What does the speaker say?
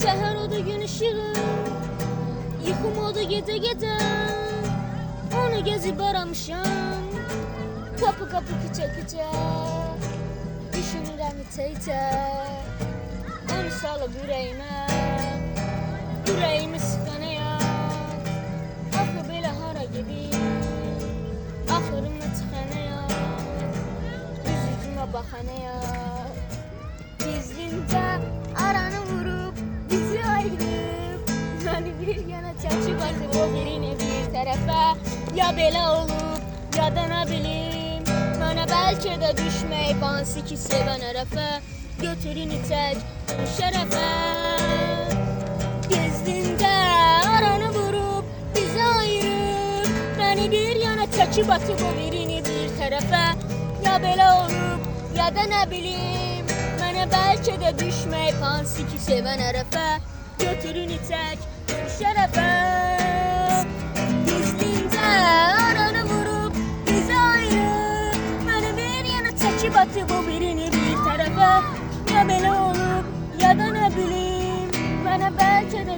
Səhər odu gün işığı, yıxım odu gecə-gecə. Onu gezib aramışam, qapı-qapı, küçə-küçə. Düşünürəm içə-içə, onu salıb ürəyimə. Ürəyimi sıxanaya, axı belə hara gedir, axırıma çıxanaya, üzücümə baxanaya. Gizlincə aranı vurub, bizi ayırıb, məni bir yana çəkib atıb o birini bir tərəfə. Ya belə olub, ya da nə bilim, mənə bəlkə də düşməyib hansı ki sevən ərəfə. Götürün içək şərəfə. Gizlincə aranı vurub, bizi ayırıb, məni bir yana çəkib atıb o birini bir tərəfə. Ya belə olub, ya da nə bilim, mənə bəlkə də düşməyib hansı ki sevən ərəfə. Götürün içək şərəfə. Gizlincə aranı vurub, bizi ayırıb, məni bir yana çəkib atıb o birini bir tərəfə. Ya belə olub, ya da nə bilim, mənə bəlkə də